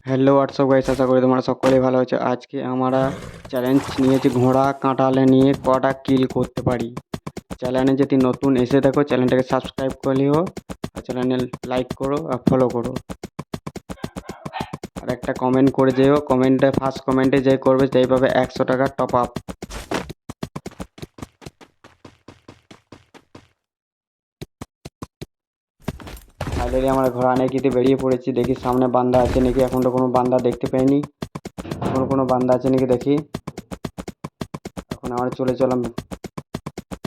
Hello WhatsApp guys, আশা করি তোমরা সকলেই ভালো আছো। আজকে আমরা চ্যালেঞ্জ নিয়েছি ঘোড়া কাঁটালে নিয়ে কটা কিল করতে পারি। চ্যানেলে যদি নতুন এসে দেখো চ্যানেলটাকে সাবস্ক্রাইব করে নিও, আর চ্যানেল লাইক করো আর ফলো করো, আর একটা কমেন্ট করে যেও। কমেন্টে ফার্স্ট কমেন্টে যে করবে সেই পাবে 100 টাকা টপ আপ। ফাইনালি আমরা ঘোড়া নিয়ে কিন্তু বেরিয়ে পড়েছি। দেখি সামনে বান্দা আছে নাকি, এখন তো কোনো বান্দা দেখতে পাইনি। এখন কোনো বান্দা আছে নাকি দেখি। এখন আমরা চলে চলাম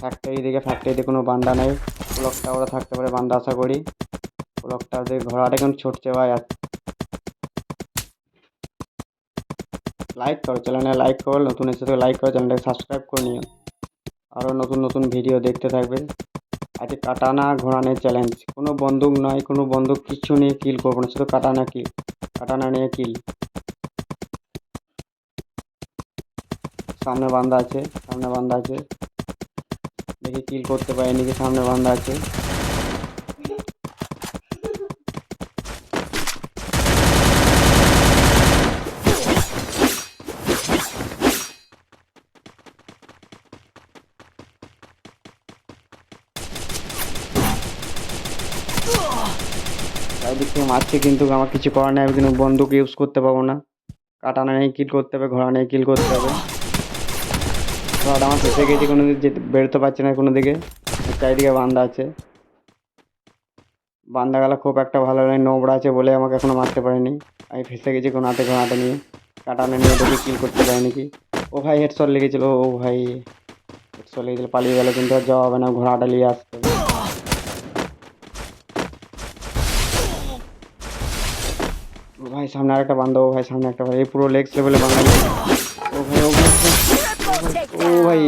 ফ্যাক্টরিতে কোনো বান্দা নেই। ক্লক টাওয়ারে থাকতে পারে বান্দা, আশা করি। ক্লক টাওয়ারে ঘোড়াটা কেমন ছুটছে ভাই। লাইক করো, চ্যানেলে লাইক করো, নতুন এসে লাইক করো, চ্যানেলটাকে সাবস্ক্রাইব করে নিও, আরও নতুন নতুন ভিডিও দেখতে থাকবে। আজকে কাটানা ঘোরানোর চ্যালেঞ্জ। কোনো বন্দুক নয়, কোনো বন্দুক কিছু নিয়ে কিল করবো না, শুধু কাটানা নিয়ে কিল। সামনে বান্দা আছে, দেখি কিল করতে পারি নাকি। সামনে বান্দা আছে। চারিদিক থেকে মারছে কিন্তু আমার কিছু করার নেই। আমি কিন্তু বন্দুক ইউজ করতে পারবো না। কাটানা নিয়ে কিল করতে হবে, ঘোড়া নিয়ে কিল করতে হবে। ঘোড়াটা আমার ফেসে গেছে, কোনো দিকে যেতে বেরোতে পারছে না কোনো দিকে। চারিদিকে বান্দা আছে। বান্দাগুলো খুব একটা ভালো নয়, নোংরা আছে বলে আমাকে এখনো মারতে পারেনি। আমি ফেসে গেছি ঘোড়াটা নিয়ে। কাটানা নিয়ে দেখি কিল করতে পারি নাকি। ও ভাই হেডশট লেগেছিল, ও ভাই হেডশট লেগেছিল, পালিয়ে গেল। কিন্তু আর যাওয়া হবে না, ঘোড়াটা নিয়ে আসতে হবে। ও ভাই সামনে আরেকটা বান্দা, ও ভাই সামনে একটা ভাই, এই পুরো লেগস লেভেলে বান্দা। ও ভাই ও ভাই ও ভাই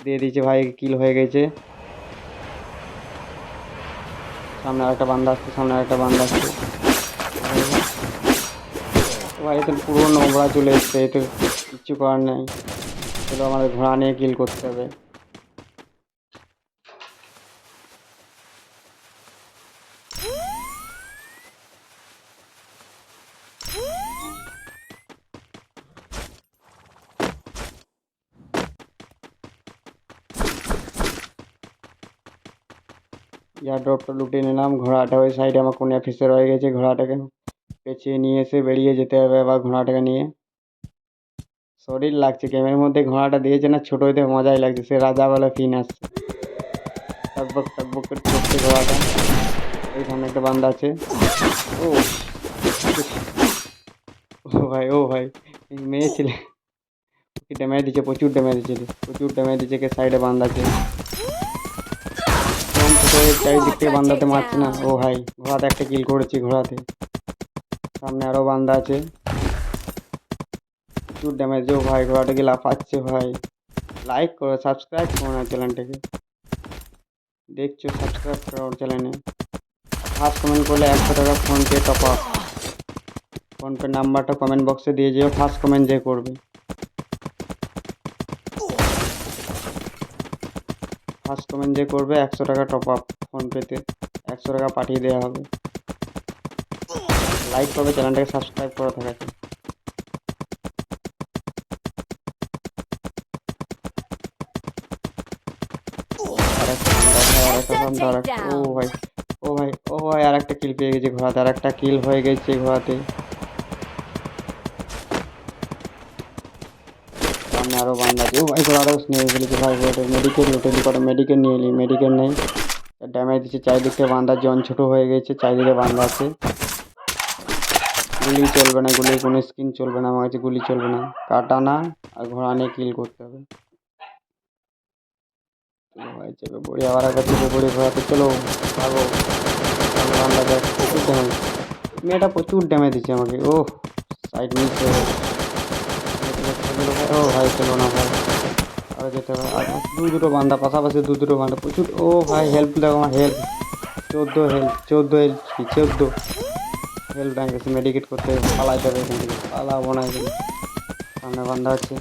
দিয়ে দিয়েছে ভাই, কিল হয়ে গেছে। সামনে আরেকটা বান্দা আসছে। ভাই এতে পুরো নোংরা চলে এসছে, এতে কিচ্ছু করার নেই। চলো আমাদের ঘোড়া নিয়ে কিল করতে হবে। এয়ার ড্রপটা লুটে নিলাম। ঘোড়াটা ওই সাইডে আমার কোনে ফেসে রয়ে গেছে। ঘোড়াটাকে পেঁচিয়ে নিয়ে এসে বেরিয়ে যেতে হবে আবার ঘোড়াটাকে নিয়ে। শরীর লাগছে গেমের মধ্যে। ঘোড়াটা দিয়েছে না ছোটো হইতে, মজাই লাগছে, সে রাজা বলে ফিন আসছে। টকবক করে করছে ঘোড়াটা। ওই সামনে একটা বান্দা আছে। ও ও ভাই এই মেয়ে ছেলে কি ড্যামেজ দিচ্ছে, প্রচুর ড্যামেজ দিচ্ছে। কে সাইডে বান্দা আছে। কম ছোটো চারিদিক থেকে বান্দাতে মারছে না। ও ভাই ঘোড়াতে একটা কিল করেছি ঘোড়াতে। সামনে আরও বান্দা আছে, প্রচুর ড্যামেজ। ও ভাই ঘোড়াটাকে লাফাচ্ছে ভাই। লাইক করো, সাবস্ক্রাইব করো না চ্যানেলটাকে। দেখছো সাবস্ক্রাইব করো চ্যানেলে। ফার্স্ট কমেন্ট করলে 100 টাকা ফোনপে টপ আপ। ফোনপে নাম্বারটা কমেন্ট বক্সে দিয়ে যেও। ফার্স্ট কমেন্ট যে করবে, 100 টাকা টপ আপ। ফোনপেতে 100 টাকা পাঠিয়ে দেওয়া হবে। লাইক করবে, চ্যানেলটাকে সাবস্ক্রাইব করা থাকাতে। ও ভাই আর একটা কিল পেয়ে গেছে ঘোড়াতে, আর একটা কিল হয়ে গেছে ঘোড়াতে। সামনে আরো বান্দা আছে। ও ভাই ঘোড়াটা নিয়ে ফেলেছে ভাই। মেডিকেল নিয়ে এলি, মেডিকেল নেই, ড্যামেজ দিচ্ছে। চারিদিক থেকে বান্দার জন ছোট হয়ে গেছে, চারিদিকে বান্দা আছে। গুলি চলবে না, গুলির কোনো স্কিন চলবে না আমার কাছে, গুলি চলবে না। কাটানা আর ঘোড়া নিয়ে কিল করতে হবে। চলো ভাই চেপে পড়ি, আবার একবার চেপে পড়ি ঘোড়াতে। চলো ভাগো। বান্দা দেখ, প্রচুর ড্যামেজ। মেয়েটা প্রচুর ড্যামেজ দিচ্ছে আমাকে। ও সাইড মিস হয়ে গেছে। ও ভাই চলো না ভাই, আরো যেতে হবে। আর দুটো বান্দা পাশাপাশি, দুটো বান্দা প্রচুর। ও ভাই হেল্প দেখো আমার, হেল্প 14 হেল্প ব্যাংক আছে। মেডিকেট করতে পালাইতে হবে এখান থেকে, পালাবো না এখানে। সামনে বান্দা আছে।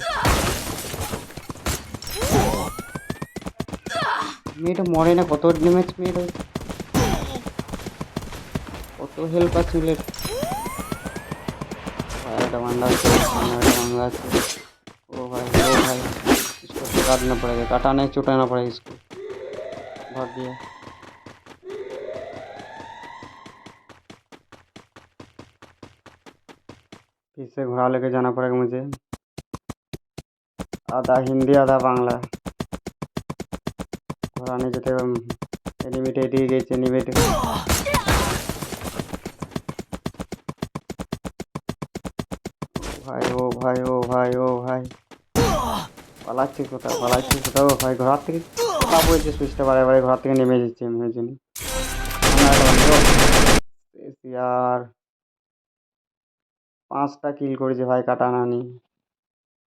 মেয়েটা মরে না, কত ড্যামেজ মেয়েটা, কত হেল্প আছে। भाई একটা বান্দা আছে, সামনে একটা বান্দা আছে। ओ भाई इसको तो काटना पड़ेगा, काटाना चुटाना पड़ेगा इसको। भाग गया। फिर से घोड़ा लेके जाना पड़ेगा मुझे। आधा हिंदी आधा बांग्ला। ঘোড়া নিয়ে যেতে এনিমিট এদিকে গেছে এনিমিট। ভাই ও ভাই ও ভাই ও ভাই পালাচ্ছি কোথাও পালাচ্ছি কোথাও ভাই ঘোড়ার থেকে কোথা বলছে সুইচটা বারে বারে ঘোড়ার থেকে নেমে যাচ্ছে আমি ওই জন্য। আর 5টা কিল করেছে ভাই কাটানা নিয়ে।